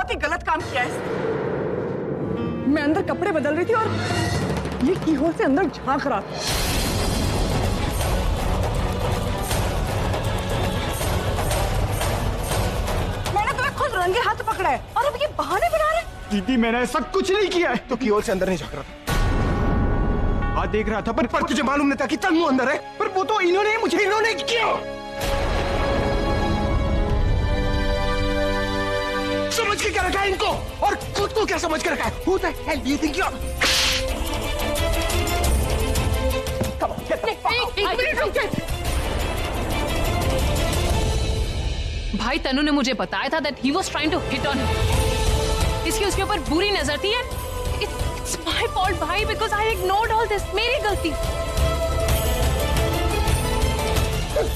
बहुत ही गलत काम किया है। मैं अंदर कपड़े बदल रही थी और ये कीहोल से अंदर झांक रहा था। मैंने तुम्हें खुद रंगे हाथ पकड़ा है और अब ये बहाने बना रहे। दीदी मैंने ऐसा कुछ नहीं किया है। तो कीहोल से अंदर नहीं झांक रहा था, बात देख रहा था। पर तुझे मालूम नहीं था कि तन्नू अंदर है? पर वो तो इन्होंने किया। समझ के क्या रखा है इनको और खुद को क्या समझ के रखा है? Who the hell do you think you are? एक मिनट रुकिए। भाई तनु ने मुझे बताया था that he was trying to hit on her। इसकी उसके ऊपर बुरी नजर थी and it's my fault भाई because I ignored all this। मेरी गलती।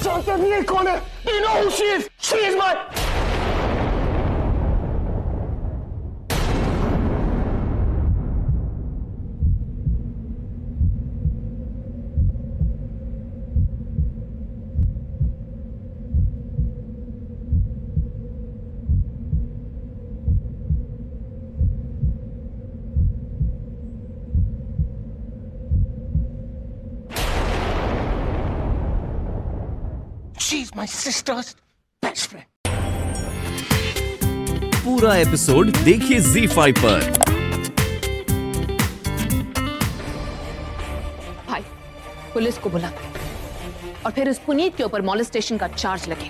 जानते नहीं है कौन है? Do you know who she is? She is my... She's my sister's best friend. पूरा एपिसोड देखिए ZEE5 पर। भाई पुलिस को बुला और फिर उस पुनीत के ऊपर मॉलेस्टेशन का चार्ज लगे।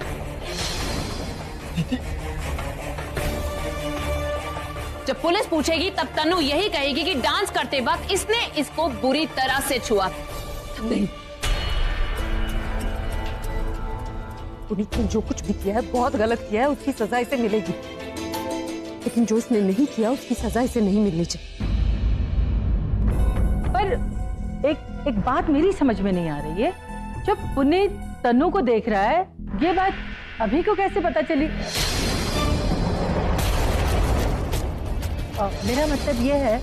जब पुलिस पूछेगी तब तनु यही कहेगी कि डांस करते वक्त इसने इसको बुरी तरह से छुआ। नहीं, पुनीत ने जो कुछ भी किया है बहुत गलत किया है, उसकी सजा इसे मिलेगी। लेकिन जो इसने नहीं किया उसकी सजा इसे नहीं मिलनी चाहिए। पर एक बात मेरी समझ में नहीं आ रही है, जब पुनीत तनु को देख रहा है, ये बात अभी को कैसे पता चली? मेरा मतलब ये है,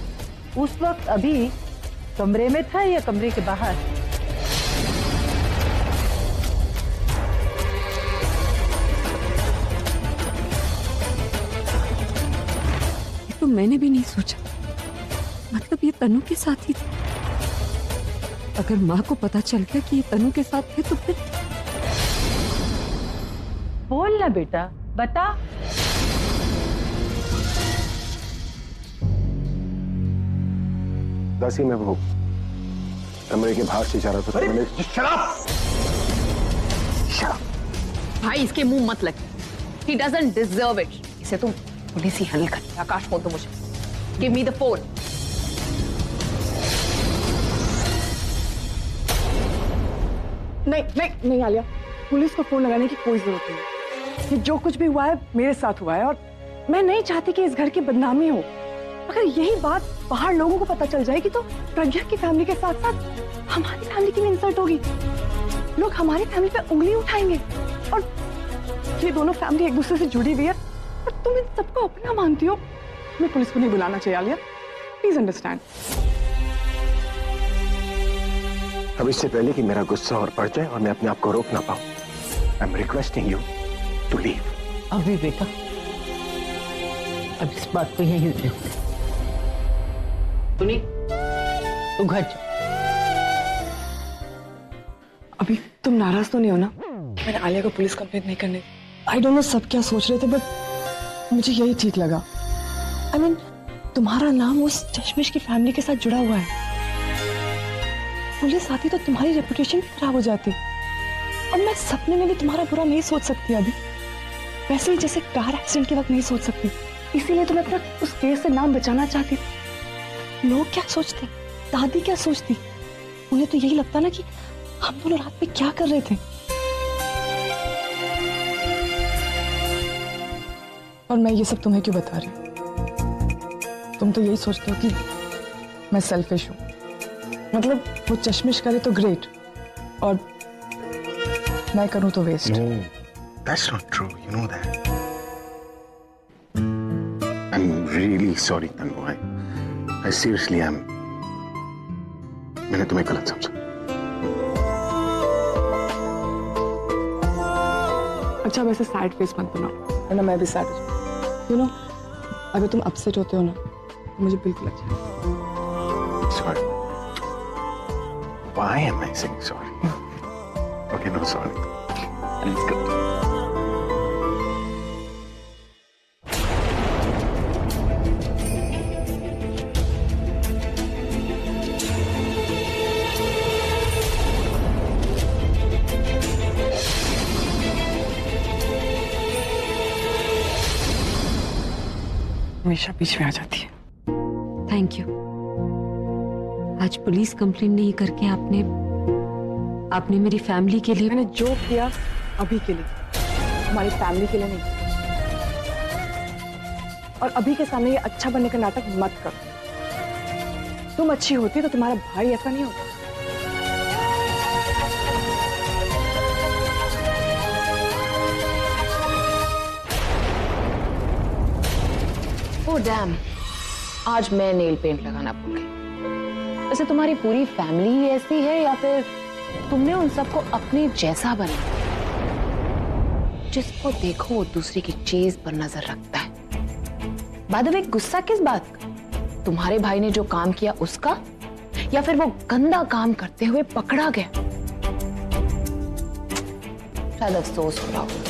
उस वक्त अभी कमरे में था या कमरे के बाहर? तो मैंने भी नहीं सोचा, मतलब ये तनु के साथ ही थे। अगर माँ को पता चल गया कि ये तनु के साथ थे तो फिर बोल ना बेटा, बता। दासी मैं वो कमरे के बाहर से जा रहा था। मैंने भाई इसके मुंह मत लग। He doesn't deserve it। इसे तुम पुलिस ही हैंडल कर। आकाश फोन तो मुझे। Give me the phone। नहीं आलिया, पुलिस को फोन लगाने की कोई जरूरत नहीं। ये जो कुछ भी हुआ है मेरे साथ हुआ है और मैं नहीं चाहती कि इस घर की बदनामी हो। अगर यही बात बाहर लोगों को पता चल जाएगी तो प्रज्ञा की फैमिली के साथ साथ हमारी फैमिली की भी इंसल्ट होगी। लोग हमारी फैमिली पे उंगली उठाएंगे और ये दोनों फैमिली एक दूसरे से जुड़ी हुई है और तुम इन सबको अपना मानती हो। हमें पुलिस को नहीं बुलाना चाहिए आलिया, प्लीज अंडरस्टैंड। अब इससे पहले कि मेरा गुस्सा और बढ़ जाए और मैं अपने आप को रोक ना पाऊं, I am requesting you to leave. अभी बेटा, अब इस बात को यहीं रखो। पुनीत, तू घर जा। अभी तुम नाराज तो नहीं हो ना? मैंने आलिया को पुलिस कंप्लेंट नहीं करने। आई डोंट नो सब क्या सोच रहे थे बट मुझे यही ठीक लगा। आई मीन तुम्हारा नाम उस चश्मिश की फैमिली के साथ जुड़ा हुआ है। पुलिस आती तो तुम्हारी रेपुटेशन भी खराब हो जाती और मैं सपने में भी तुम्हारा बुरा नहीं सोच सकती अभी, वैसे ही जैसे कार एक्सीडेंट के वक्त नहीं सोच सकती। इसीलिए तो मैं अपना उस केस से नाम बचाना चाहती थी। लोग क्या सोचते, दादी क्या सोचती? उन्हें तो यही लगता ना कि हम दोनों रात में क्या कर रहे थे। और मैं ये सब तुम्हें क्यों बता रही हूँ? तुम तो यही सोचते हो कि मैं सेल्फिश हूँ। मतलब वो चश्मिश करे तो ग्रेट और मैं करूँ तो waste. No, that's not true. You know that. I'm really sorry, Tanu. I seriously am. मैंने तुम्हें गलत समझा। अच्छा वैसे सैड फेस मत बनाओ, वरना मैं भी सैड हो जाऊँ। यू नो, अगर तुम अपसेट होते हो ना तो मुझे बिल्कुल अच्छा नहीं। Sorry. Why am I saying sorry? Okay, no sorry. Let's go. हमेशा बीच में आ जाती है। Thank you. आज पुलिस कंप्लेंट नहीं करके आपने मेरी फैमिली के लिए। मैंने जो किया अभी के लिए, हमारी फैमिली के लिए नहीं। और अभी के सामने ये अच्छा बनने का नाटक मत करो। तुम अच्छी होती तो तुम्हारा भाई ऐसा नहीं होता। ओह डैम, आज मैं नेल पेंट लगाना भूल गई। वैसे तुम्हारी पूरी फैमिली ही ऐसी है या फिर तुमने उन सबको अपने जैसा बनाया? जिसको देखो वो दूसरे की चीज पर नजर रखता है। बाय द वे, गुस्सा किस बात का? तुम्हारे भाई ने जो काम किया उसका, या फिर वो गंदा काम करते हुए पकड़ा गया? शायद अफसोस हो रहा होगा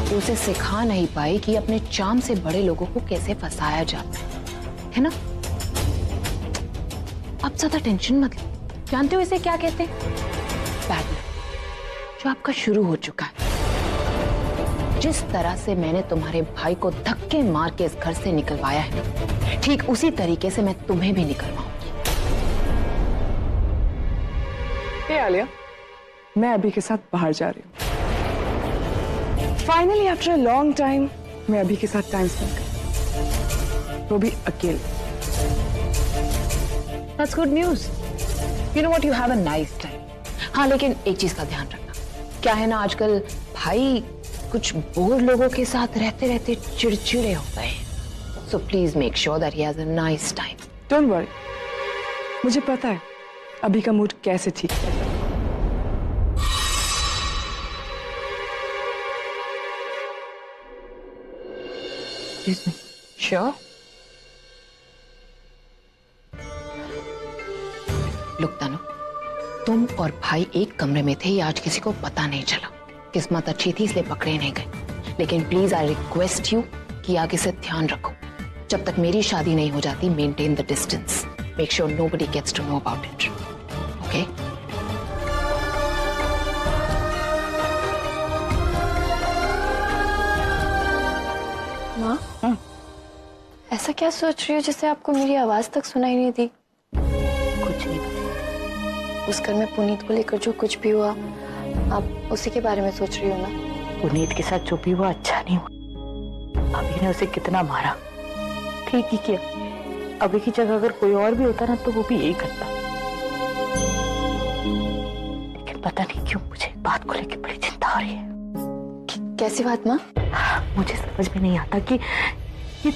कि उसे सिखा नहीं पाई कि अपने चार्म से बड़े लोगों को कैसे फंसाया जाता है ना? अब ज्यादा टेंशन मत लो। जानते हो इसे क्या कहते हैं? बैड लक, जो आपका शुरू हो चुका है। जिस तरह से मैंने तुम्हारे भाई को धक्के मार के इस घर से निकलवाया है ना, ठीक उसी तरीके से मैं तुम्हें भी निकलवाऊंगी। हे आलिया, मैं अभी के साथ बाहर जा रही हूँ। Finally after a long time मैं अभी के साथ टाइम स्पेंड कर, वो भी अकेले। That's good news. You know what? You have a nice time. हाँ, लेकिन एक चीज का ध्यान रखना। क्या है ना, आजकल भाई कुछ बोर लोगों के साथ रहते रहते चिड़चिड़े हो गए। So please make sure that he has a nice time. Don't worry, मुझे पता है अभी का मूड कैसे ठीक है। Excuse me. Sure. Look, तनु, तुम और भाई एक कमरे में थे, ये आज किसी को पता नहीं चला। किस्मत अच्छी थी इसलिए पकड़े नहीं गए। लेकिन प्लीज आई रिक्वेस्ट यू कि आगे से ध्यान रखो। जब तक मेरी शादी नहीं हो जाती, maintain the distance. Make sure nobody gets to know about it. Okay? माँ, ऐसा क्या सोच रही हो जिससे आपको मेरी आवाज तक सुनाई नहीं दी? कुछ नहीं। उस घर में पुनीत को लेकर जो कुछ भी हुआ, आप उसी के बारे में सोच रही हो ना? पुनीत के साथ जो भी हुआ अच्छा नहीं हुआ। अभी ने उसे कितना मारा, ठीक ही किया। अभी की जगह अगर कोई और भी होता ना तो वो भी यही करता। लेकिन पता नहीं क्यों मुझे बात को लेकर बड़ी चिंता हो रही है। कैसी बात माँ? मुझे समझ में नहीं आता कि ये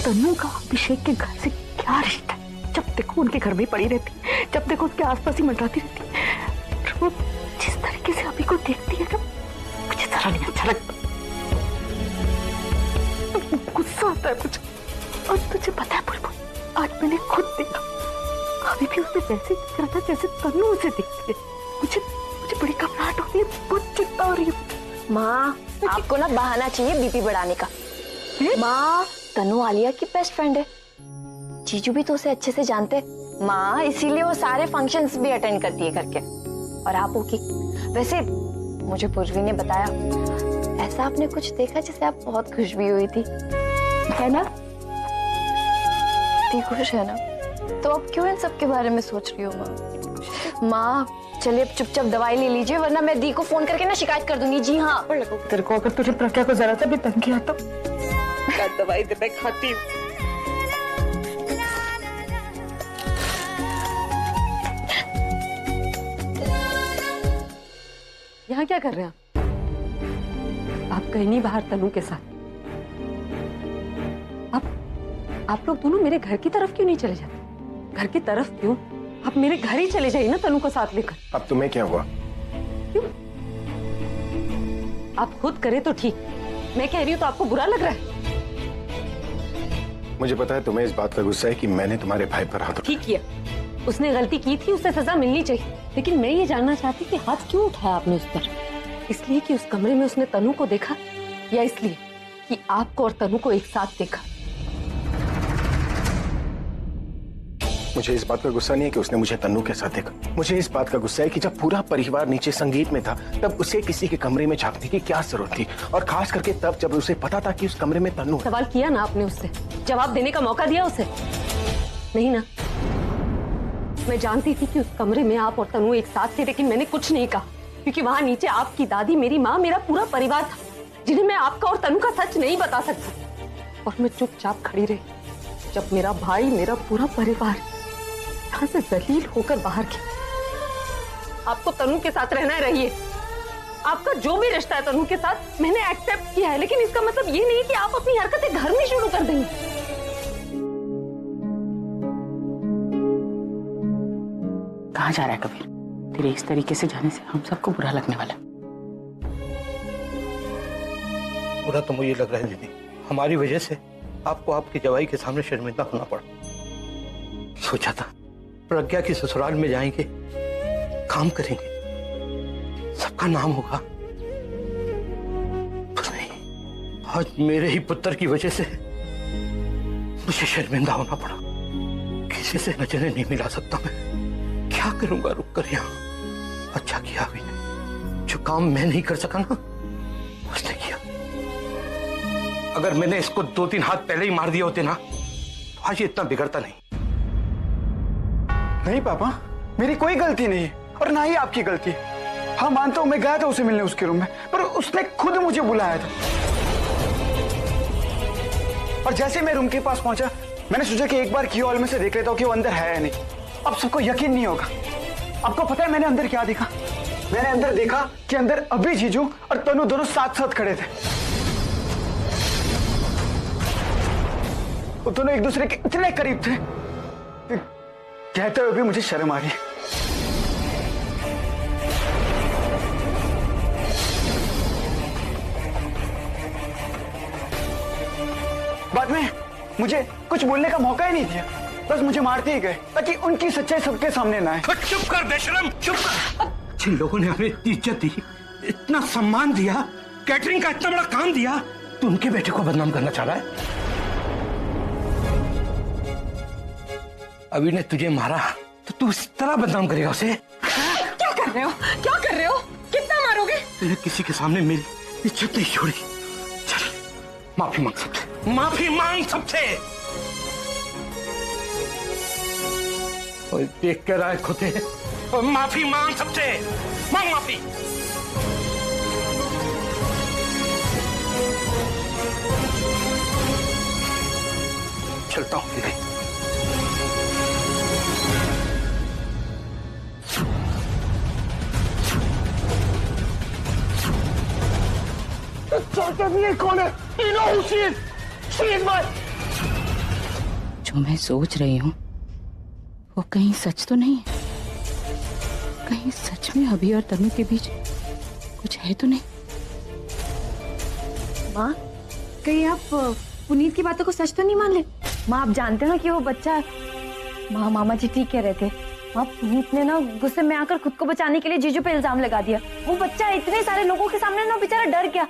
तनु का अभिषेक के घर से क्या रिश्ता है। जब देखो उनके घर में ही पड़ी रहती, जब देखो उसके आसपास ही मंडराती रहती। और वो जिस तरीके से अभी को देखती है ना, मुझे जरा नहीं अच्छा लगता। गुस्सा आता है मुझे। और तुझे पता है बुलबुल, आज मैंने खुद देखा, अभी भी उसे वैसे दिख रहा था जैसे तनु उसे दिखती है। मुझे बड़ी घबराहट होती है, बहुत चिंता हो रही है। माँ, आपको ना बहाना चाहिए बीपी बढ़ाने का। माँ, तनु आलिया की बेस्ट फ्रेंड है। जीजू भी तो उसे अच्छे से जानते हैं माँ, इसीलिए वो सारे फंक्शंस भी अटेंड करती है करके। और आप होगी। वैसे मुझे पूर्वी ने बताया, ऐसा आपने कुछ देखा जिससे आप बहुत खुश भी हुई थी, है ना? इतनी खुश है ना, तो अब क्यों इन सब के बारे में सोच रही हो माँ? माँ चलिए अब चुपचाप दवाई ले लीजिए, वरना मैं दी को फोन करके ना शिकायत कर दूंगी। जी हाँ। तेरे को अगर तुझे प्रज्ञा को जरा सा भी तंग किया तो दवाई दे, मैं खाती हूँ। यहाँ क्या कर रहे हैं आप कहीं नहीं बाहर तनु के साथ? आप लोग दोनों मेरे घर की तरफ क्यों नहीं चले जाते? घर की तरफ क्यों? आप मेरे घर ही चले जाइए ना तनु को साथ लेकर। अब तुम्हें क्या हुआ? क्यों? आप खुद करे तो ठीक, मैं कह रही हूँ तो आपको बुरा लग रहा है? मुझे पता है तुम्हें इस बात का गुस्सा है कि मैंने तुम्हारे भाई पर हाथ ठीक किया, उसने गलती की थी, उसे सजा मिलनी चाहिए। लेकिन मैं ये जानना चाहती कि हाथ क्यों उठाया आपने उस पर? इसलिए कि उस कमरे में उसने तनु को देखा, या इसलिए कि आपको और तनु को एक साथ देखा? मुझे इस बात का गुस्सा नहीं है कि उसने मुझे तन्नू के साथ देखा। मुझे इस बात का गुस्सा है कि जब पूरा परिवार नीचे संगीत में था तब उसे किसी के कमरे में झांकने की क्या जरूरत थी, और खास करके तब जब उसे पता था कि उस कमरे में तन्नू है। सवाल किया ना आपने उससे, जवाब देने का मौका दिया उसे? नहीं ना। मैं जानती थी कि उस कमरे में आप और तनु एक साथ थे, लेकिन मैंने कुछ नहीं कहा क्योंकि वहां नीचे आपकी दादी, मेरी माँ, मेरा पूरा परिवार था जिन्हें मैं आपका और तनु का सच नहीं बता सकती। और मैं चुपचाप खड़ी रही जब मेरा भाई, मेरा पूरा परिवार यहाँ से जलील होकर बाहर गया। आपको तनु के साथ रहना है, रहिए। आपका जो भी रिश्ता है तनु के साथ मैंने एक्सेप्ट किया है, लेकिन इसका मतलब ये नहीं कि आप अपनी हरकतें घर में शुरू कर देंगे। कहाँ जा रहा है कबीर? तेरे इस तरीके से जाने से हम सबको बुरा लगने वाला। बुरा तो मुझे लग रहा है दीदी, हमारी वजह से आपको आपकी जवाई के सामने शर्मिंदा होना पड़ा। सोचा था प्रज्ञा की ससुराल में जाएंगे, काम करेंगे, सबका नाम होगा, पर नहीं, आज मेरे ही पुत्र की वजह से मुझे शर्मिंदा होना पड़ा। किसी से नजरें नहीं मिला सकता मैं, क्या करूंगा रुक कर यहाँ। अच्छा किया अभी ने, जो काम मैं नहीं कर सका ना उसने किया। अगर मैंने इसको 2-3 हाथ पहले ही मार दिए होते ना तो आज ये इतना बिगड़ता नहीं। नहीं पापा, मेरी कोई गलती नहीं है और ना ही आपकी गलती है। हाँ मानता हूं, मैं गया था उसे मिलने उसके रूम में, पर उसने खुद मुझे बुलाया था। और जैसे मैं रूम के पास पहुंचा मैंने सोचा कि एक बार की हॉल में से देख लेता हूं कि वो अंदर है या नहीं। अब सबको यकीन नहीं होगा। आपको पता है मैंने अंदर क्या देखा? मैंने अंदर देखा कि अंदर अभी जीजू और तनु दोनों साथ साथ खड़े थे। वो दोनों एक दूसरे के इतने करीब थे, कहते हुए भी मुझे शर्म आ रही है। बाद में मुझे कुछ बोलने का मौका ही नहीं दिया, बस मुझे मारते ही गए ताकि उनकी सच्चाई सबके सामने ना आए। चुप कर बेशरम, चुप कर। जिन लोगों ने हमें इतनी इज्जत दी, इतना सम्मान दिया, कैटरिंग का इतना बड़ा काम दिया, तू उनके बेटे को बदनाम करना चाह रहा है? अभी ने तुझे मारा तो तू इस तरह बदनाम करेगा उसे? क्या कर रहे हो? क्या कर रहे हो? कितना मारोगे? तूने किसी के सामने मेरी इज्जत नहीं छोड़ी। चल माफी मांग सबसे, माफी मांग सबसे। और देख कर आए खुदे और माफी मांग सबसे, मांग माफी। चलता हूं भाई। कौन है? जो मैं सोच रही हूँ वो कहीं सच तो नहीं है? कहीं सच में अभी और तनु के बीच कुछ है तो नहीं? माँ, कहीं आप पुनीत की बातों को सच तो नहीं मान ले? माँ, आप जानते हो ना कि वो बच्चा। माँ, मामा जी ठीक कह रहे थे। माँ, पुनीत ने ना गुस्से में आकर खुद को बचाने के लिए जीजू पे इल्जाम लगा दिया। वो बच्चा इतने सारे लोगों के सामने ना बेचारा डर गया।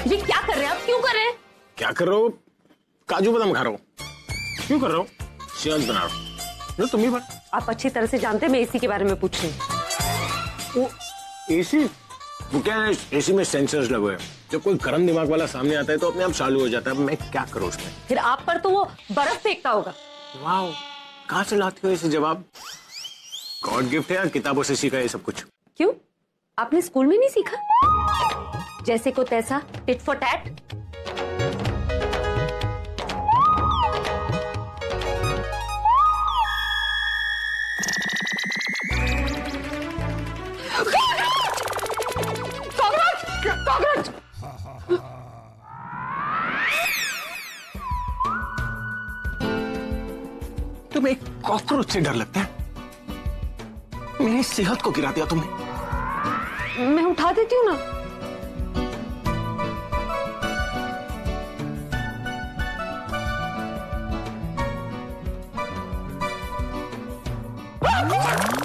ये क्या कर रहे हैं आप? क्यों कर रहे हैं? क्या कर रहे हो? काजू बादाम खा रहा हूँ। क्यों कर रहा हूँ? सेहत बना रहा हूँ। तुम ही बन। आप अच्छी तरह से जानते हैं मैं एसी के बारे में पूछ रही हूँ। एसी? वो क्या है, एसी में सेंसर्स लगे हुए हैं। जब कोई गर्म दिमाग वाला सामने आता है तो अपने आप चालू हो जाता है। मैं क्या करूँ उसमें? फिर आप पर तो वो बर्फ फेंकता होगा। वाह, कहाँ से लाती हो ऐसे जवाब? गॉड गिफ्ट है या किताबों से सीखा है सब कुछ? क्यों, आपने स्कूल में नहीं सीखा? जैसे को तैसा, टिट फॉर टैट। तुम्हें एक कॉकरोच से डर लगता है? मेरी सेहत को गिरा दिया तुमने। मैं उठा देती हूँ ना।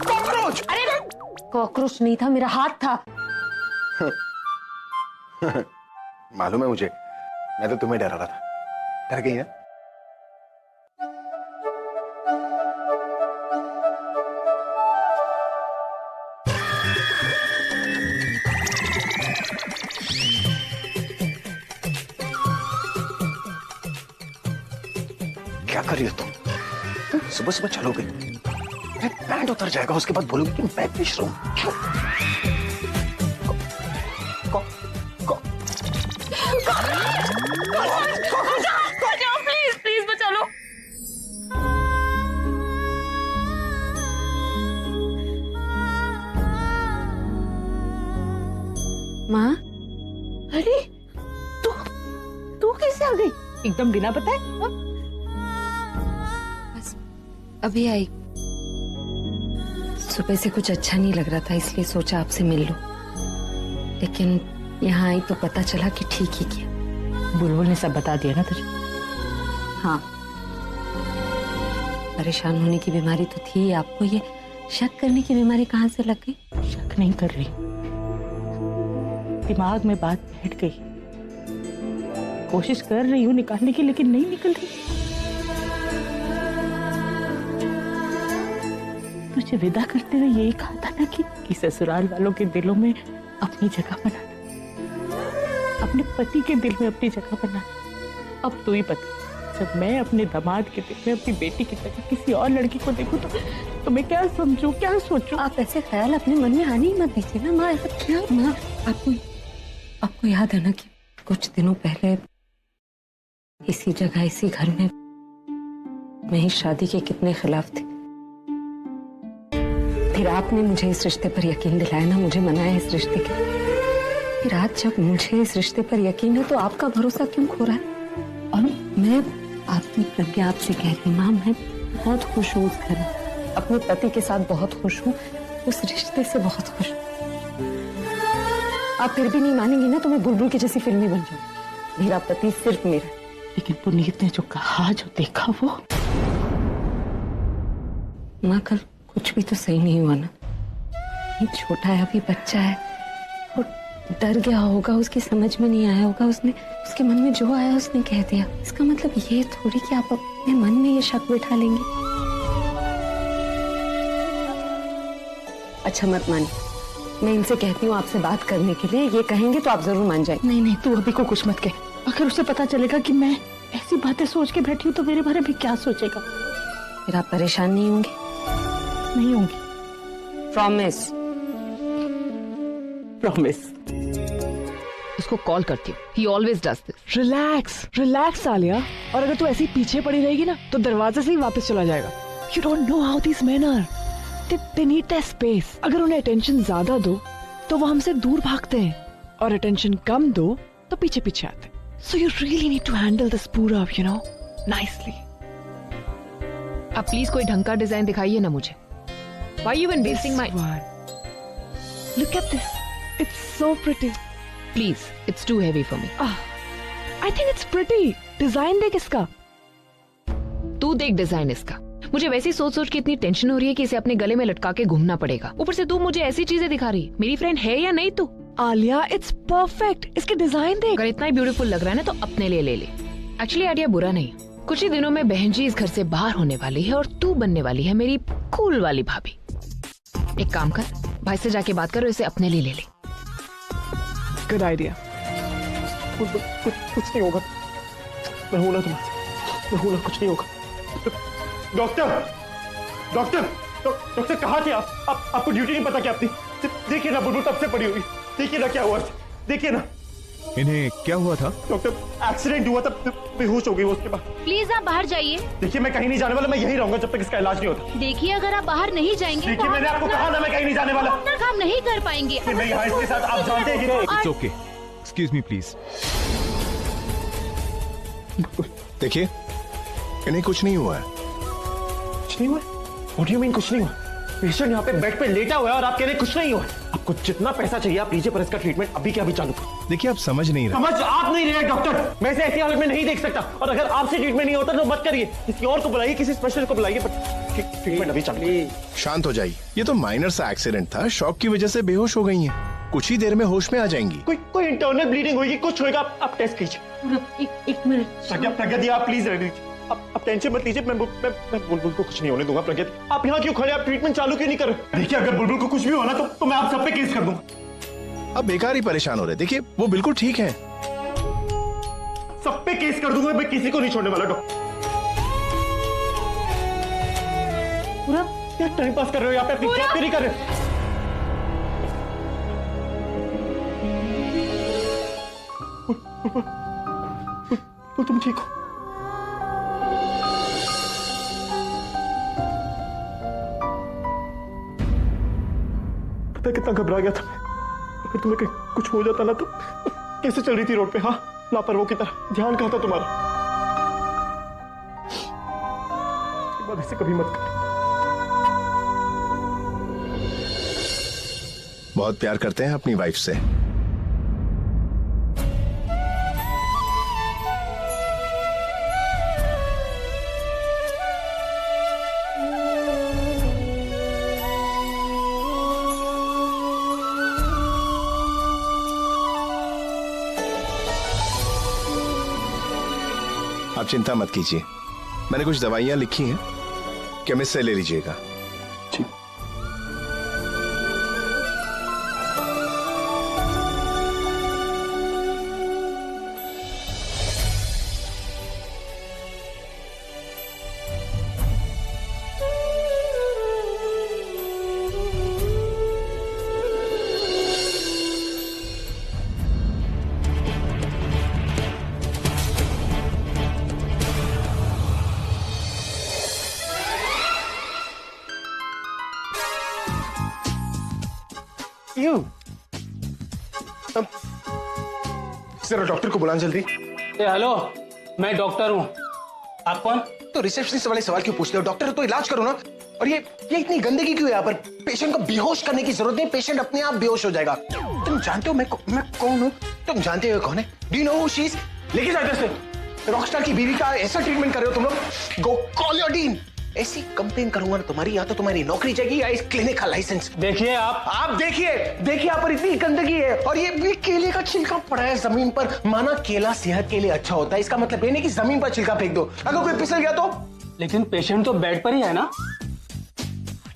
कॉकरोच! अरे कॉकरोच नहीं था, मेरा हाथ था। मालूम है मुझे, मैं तो तुम्हें डरा रहा था। डर गई ना? क्या कर रही हो तुम? सुबह सुबह चलोगे? पैंट उतर जाएगा, उसके बाद बोलोगे कि मैं पिश रहा हूं। प्लीज प्लीज बचा लो। माँ, अरे तू कैसे आ गई? एकदम बिना बताए? बस अभी आई। सुबह से कुछ अच्छा नहीं लग रहा था, इसलिए सोचा आपसे मिल लूं। लेकिन यहाँ आई तो पता चला कि ठीक ही किया। बुलबुल ने सब बता दिया ना तुझे? हाँ, परेशान होने की बीमारी तो थी। आपको ये शक करने की बीमारी कहाँ से लग गई? शक नहीं कर रही, दिमाग में बात बैठ गई। कोशिश कर रही हूँ निकालने की, लेकिन नहीं निकल रही। तुझे विदा करते हुए यही कहा था ना कि ससुराल वालों के दिलों में अपनी जगह बनाना, अपने पति के दिल में अपनी जगह बनाना। अब तू ही बता, जब मैं अपने दामाद के दिल में अपनी बेटी की जगह किसी और लड़की को देखूं तो मैं क्या समझूं, क्या सोचूं? आप ऐसे ख्याल अपने मन में आने ही मत दीजिए ना माँ। ऐसा क्या? माँ, आपको याद है ना कि कुछ दिनों पहले इसी जगह, इसी घर में मैं ही शादी के कितने खिलाफ थी। फिर आपने मुझे इस रिश्ते पर यकीन दिलाया ना, मुझे मनाया इस रिश्ते के। फिर आज जब मुझे इस रिश्ते पर यकीन है तो आपका भरोसा क्यों खो रहा है? और मैं आपकी प्रज्ञा आपसे कह रही माँ, मैं बहुत खुश हूँ उस घर में, अपने पति के साथ बहुत खुश हूँ, उस रिश्ते से बहुत खुश हूँ। आप फिर भी नहीं मानेंगी ना तो मैं बुलबुल की जैसी फिल्मी बन जाऊँ। मेरा पति सिर्फ मेरा। लेकिन पुनीत ने जो कहा, जो देखा, वो माँ कल कुछ भी तो सही नहीं हुआ ना। ये छोटा है, अभी बच्चा है, वो डर गया होगा, उसकी समझ में नहीं आया होगा, उसके मन में जो आया उसने कह दिया। इसका मतलब ये थोड़ी कि आप अपने मन में ये शक बिठा लेंगे। अच्छा मत मानिए, मैं इनसे कहती हूँ आपसे बात करने के लिए, ये कहेंगे तो आप जरूर मान जाएंगे। नहीं, तू अभी को कुछ मत कह। अगर उसे पता चलेगा कि मैं ऐसी बातें सोच के बैठी हूँ तो मेरे बारे में क्या सोचेगा? फिर आप परेशान नहीं होंगे? नहीं होंगी। प्रॉमिस? प्रॉमिस। उसको कॉल करती हूँ, he always does this। Relax Alia. और अगर तू ऐसी पीछे पड़ी रहेगी ना तो दरवाजे से ही वापस चला जाएगा। You don't know how these men are. They need their space. अगर उन्हें अटेंशन ज्यादा दो तो वो हमसे दूर भागते हैं, और अटेंशन कम दो तो पीछे पीछे आते हैं। So you really need to handle this पूरा, you know, nicely. अब प्लीज कोई ढंग का डिजाइन दिखाइए ना मुझे। Why you even wasting my... Look at this. It's so pretty. Please, it's too heavy for me। I think it's pretty. Design देख इसका। तू देख डिजाइन इसका। मुझे वैसी सोच सोच के इतनी टेंशन हो रही है कि इसे अपने गले में लटका के घूमना पड़ेगा। ऊपर से तू मुझे ऐसी चीजें दिखा रही है। मेरी फ्रेंड है या नहीं तू? Alia, it's perfect. इसके डिजाइन देख। अगर इतना ही ब्यूटीफुल लग रहा है ना तो अपने लिए ले ले। एक्चुअली आइडिया बुरा नहीं। कुछ ही दिनों में बहन जी इस घर से बाहर होने वाली है और तू बनने वाली है मेरी कूल वाली भाभी। एक काम कर, भाई से जाके बात करो, इसे अपने लिए ले ले। Good idea. कुछ नहीं होगा, मैं हूं ना तुम्हारे, मैं हूं ना, कुछ नहीं होगा। डॉक्टर डॉक्टर डॉक्टर कहाँ थे आप? आपको ड्यूटी नहीं पता क्या आपने? देखिए ना, बुलबुल तब से पड़ी हुई, देखिए ना क्या हुआ, देखिए ना। इन्हें क्या हुआ था? डॉक्टर एक्सीडेंट हुआ था, बेहोश हो गई वो उसके बाद। प्लीज आप बाहर जाइए। देखिए मैं कहीं नहीं जाने वाला, मैं यहीं रहूंगा जब तक इसका इलाज नहीं होता। देखिए अगर आप बाहर नहीं जाएंगे देखिए मैंने आपको कहा ना, मैं कहीं नहीं जाने वाला। अपना काम नहीं कर पाएंगे। मैं यहाँ इसके साथ, आप जानते हैं कि नहीं। It's okay, excuse me please. देखिए इन्हें कुछ नहीं हुआ है। कुछ नहीं हुआ? What do you mean कुछ नहीं हुआ? पेशेंट यहाँ पे बेड पे लेटा हुआ है और आप कह रहे हैं कुछ नहीं हुआ। आपको जितना पैसा चाहिए आप लीजिए, पर इसका ट्रीटमेंट अभी के अभी चालू करो। देखिए आप समझ नहीं रहे। समझ आप नहीं रहे डॉक्टर, मैं इसे ऐसी हालत में नहीं देख सकता। और अगर आपसे ट्रीटमेंट नहीं होता तो मत करिए, किसी और को बुलाइए, किसी स्पेशलिस्ट को बुलाइए, बट ट्रीटमेंट अभी चालू करिए। शांत हो जाइए, ये तो माइनर सा एक्सीडेंट था, शॉक की वजह से बेहोश हो गई हैं। कुछ ही देर में होश में आ जाएंगी। कोई इंटरनल ब्लीडिंग होगी, कुछ होगा, आप टेस्ट कीजिए। एक मिनट। प्रज्ञा दी आप प्लीज रह लीजिए, आप टेंशन मत लीजिए। मैं बुलबुल को कुछ नहीं होने दूंगा। प्रज्ञा आप यहाँ क्यों खड़े, आप ट्रीटमेंट चालू क्यों नहीं कर रहे? देखिए अगर बुलबुल को कुछ भी होना तो मैं आप सब पे केस कर दूंगा। अब बेकार ही परेशान हो रहे, देखिए वो बिल्कुल ठीक है। सब पे केस कर दूंगा, मैं किसी को नहीं छोड़ने वाला। डॉक्टर पूरा क्या टाइम पास कर रहे हो यहाँ पे, अपनी जॉब क्यों नहीं कर रहे? वो तुम ठीक हो? पता कितना घबरा गया था मैं। अगर तुम्हें कुछ हो जाता ना तो कैसे चल रही थी रोड पे? हाँ, लापरवाह की तरह। ध्यान कहाँ था तुम्हारा? इसके बाद ऐसे कभी मत कर। बहुत प्यार करते हैं अपनी वाइफ से। आप चिंता मत कीजिए, मैंने कुछ दवाइयां लिखी हैं, केमिस्ट से ले लीजिएगा। ठीक। जरा डॉक्टर को बुलाना जल्दी। हेलो, मैं डॉक्टर हूँ। आप कौन? तो रिसेप्शनिस्ट वाले सवाल क्यों पूछते हो? डॉक्टर तो इलाज करो ना। और ये इतनी गंदगी क्यों है यहाँ पर? पेशेंट को बेहोश करने की जरूरत नहीं, पेशेंट अपने आप बेहोश हो जाएगा। तुम जानते हो मैं कौन हूँ? तुम जानते हो कौन है? Do you know who she is? लेके जाओ इधर से। रॉकस्टार की बीवी का ऐसा ट्रीटमेंट कर रहे हो तुम लोग। गो कॉल योर डीन। ऐसी कंप्लेन करूंगा ना तुम्हारी, या तो तुम्हारी नौकरी जाएगी या इस क्लिनिक का लाइसेंस। देखिए आप देखिए यहाँ पर इतनी गंदगी है और ये केले का छिलका पड़ा है जमीन पर। माना केला सेहत के लिए अच्छा होता है, इसका मतलब ये नहीं कि जमीन पर छिलका फेंक दो। अगर कोई फिसल गया तो? लेकिन पेशेंट तो बेड पर ही है ना।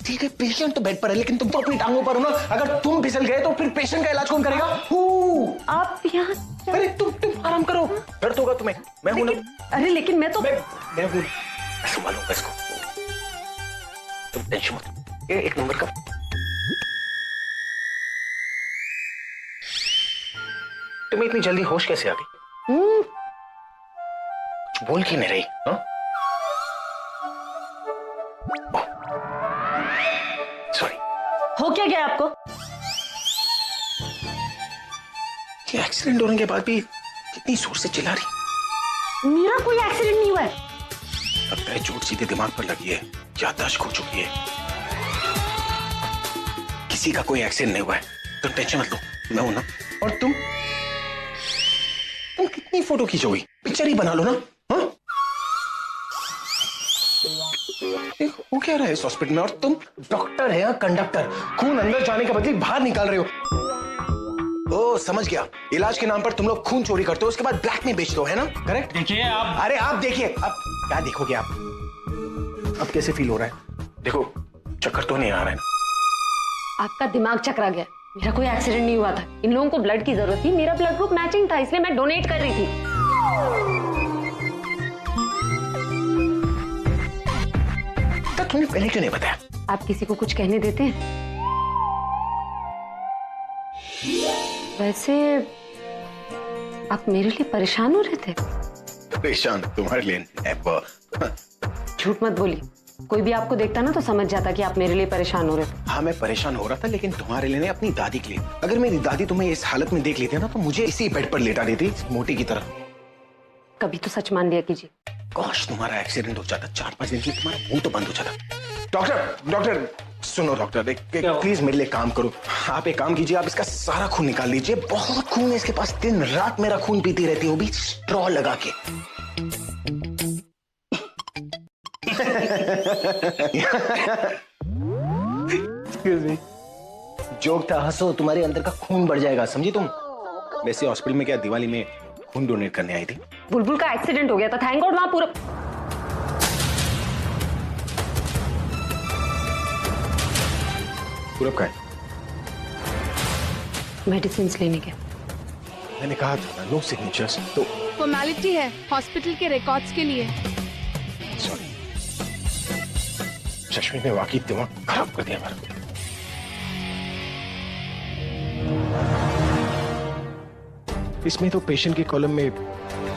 ठीक है, पेशेंट तो बेड पर है, लेकिन तुम तो अपनी टांगों पर हो ना। अगर तुम फिसल गए तो फिर पेशेंट का इलाज कौन करेगा? आप यहाँ? अरे तुम आराम करो, दर्द होगा तुम्हें। मैं हूं ना। अरे लेकिन मैं तो मैं संभालूंगा इसको, तुम टेंशन मत। ये एक नंबर का। तुम्हें इतनी जल्दी होश कैसे आ गई? कुछ बोल क्यों नहीं रही? सॉरी। हो क्या गया आपको? ये एक्सीडेंट होने के बाद भी कितनी जोर से चिल्ला रही। मेरा कोई एक्सीडेंट नहीं हुआ है। लगता है चोट सीधे दिमाग पर लगी है, याददाश्त खो चुकी है। किसी का कोई एक्सीडेंट नहीं हुआ है, तुम टेंशन मत लो, मैं हूं ना। और तुम कितनी फोटो खींचोगी? पिक्चर ही बना लो ना। हाँ? वो क्या रहा है इस हॉस्पिटल में? और तुम डॉक्टर है या कंडक्टर? खून अंदर जाने के बदले बाहर निकाल रहे हो। ओ समझ गया, इलाज के नाम पर तुम लोग खून चोरी करते हो, उसके बाद ब्लैक में बेच दो, है ना? करेक्ट? देखिए आप, अरे आप देखिए, अब क्या देखोगे आप? अब कैसे फील हो रहा है? देखो चक्कर तो नहीं आ रहा है ना? आपका दिमाग चकरा गया। मेरा कोई एक्सीडेंट नहीं हुआ था। इन लोगों को ब्लड की जरूरत थी, मेरा ब्लड ग्रुप मैचिंग था, इसलिए मैं डोनेट कर रही थी। तो तुमने पहले क्यों नहीं बताया? आप किसी को कुछ कहने देते हैं? वैसे आप मेरे लिए परेशान हो रहे थे? परेशान तुम्हारे लिए never। झूठ मत बोलिए, कोई भी आपको देखता ना तो समझ जाता कि आप मेरे लिए परेशान हो रहे थे। हाँ मैं परेशान हो रहा था, लेकिन तुम्हारे लिए नहीं, अपनी दादी के लिए। अगर मेरी दादी तुम्हें इस हालत में देख लेती ना तो मुझे इसी बेड पर लेटा देती, मोटी की तरह। कभी तो सच मान लिया कीजिए। काश तुम्हारा एक्सीडेंट हो जाता, 4-5 दिन के लिए तुम्हारा मुंह तो बंद हो जाता। डॉक्टर सुनो डॉक्टर, प्लीज मेरे लिए काम करो। आप एक काम कीजिए, आप इसका सारा खून निकाल लीजिए। बहुत खून है इसके पास, दिन रात मेरा खून पीती रहती है, वो भी स्ट्रॉ लगा के। एक्सक्यूज मी, जोक था, हंसो, तुम्हारे अंदर का खून बढ़ जाएगा, समझी तुम? वैसे हॉस्पिटल में क्या दिवाली में खून डोनेट करने आई थी? बुलबुल का एक्सीडेंट हो गया था, थैंक गॉड वहां पूरा पूरब का है? मेडिसिन लेने के। मैंने कहा था ना, नो सिग्नेचर्स। तो फॉर्मेलिटी है हॉस्पिटल के रिकॉर्ड्स के लिए। सॉरी, चश्मे ने वाकई दिमाग खराब कर दिया हमारा। इसमें तो पेशेंट के कॉलम में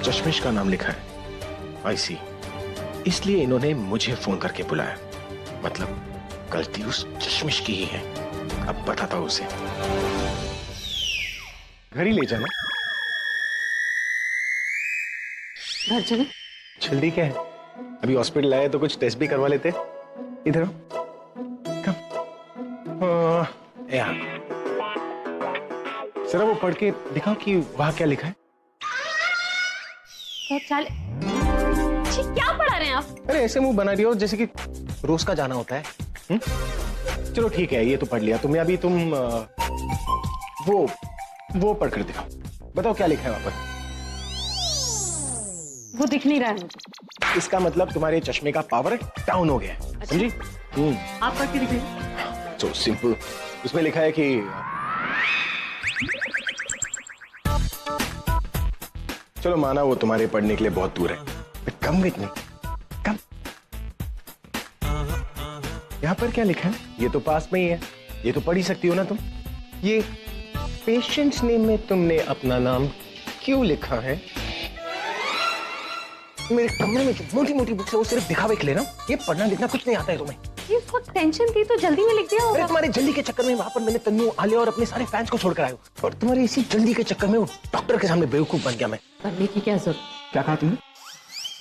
चश्मिश का नाम लिखा है। आई सी, इसलिए इन्होंने मुझे फोन करके बुलाया। मतलब गलती उस चश्मिश की ही है। अब बताता हूं उसे। घर ही ले जाना। घर चले? जल्दी क्या है, अभी हॉस्पिटल आए तो कुछ टेस्ट भी करवा लेते। इधर आओ, यहाँ जरा वो पढ़ के दिखाओ कि वहां क्या लिखा है। तो चल, क्या पढ़ा रहे हैं आप? अरे ऐसे मुंह बना रही हो जैसे कि रोज का जाना होता है। चलो ठीक है, ये तो पढ़ लिया तुमने। अभी तुम वो पढ़ कर दिखाओ, बताओ क्या लिखा है वहां पर। वो दिख नहीं रहा है मुझे। इसका मतलब तुम्हारे चश्मे का पावर डाउन हो गया है, समझी? आप पढ़ के दिखाइए। सो सिंपल, उसमें लिखा है कि चलो माना वो तुम्हारे पढ़ने के लिए बहुत दूर है, कम विथ मी, कम। यहां पर क्या लिखा है? ये तो पास में ही है, ये तो पढ़ ही सकती हो ना तुम। ये पेशेंट्स नेम में तुमने अपना नाम क्यों लिखा है? मेरे कमरे में जो मोटी मोटी बुक्स है वो सिर्फ दिखावे के लिए ना, ये पढ़ना लिखना कुछ नहीं आता है तुम्हें। ये इसको टेंशन थी तो जल्दी में लिख दिया होगा। अरे तुम्हारे जल्दी के चक्कर में वहां पर मैंने तन्नू, आलिया और अपने सारे फैंस को छोड़कर आया, और तुम्हारे इसी जल्दी के चक्कर में वो डॉक्टर के सामने बेवकूफ बन गया मैं। पढ़ने की क्या जरूरत? क्या कहा तुमने?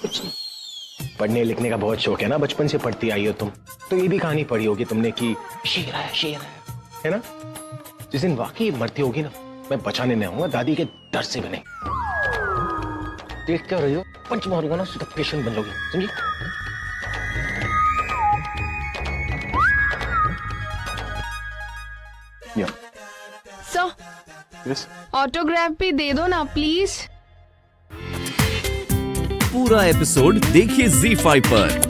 कुछ नहीं। पढ़ने लिखने का बहुत शौक है ना, बचपन से पढ़ती आई हो तुम, तो ये भी कहानी पढ़ी होगी तुमने कि शेर आया है ना। जिस दिन वाकई मरती होगी ना, मैं बचाने नहीं आऊंगा, दादी के डर से भी नहीं। देख क्या रही हो, पंच मारूंगा ना, सीधा पेशेंट बन जाओगी, समझी? सर, ऑटोग्राफ भी दे दो ना प्लीज। पूरा एपिसोड देखिए ZEE5 पर।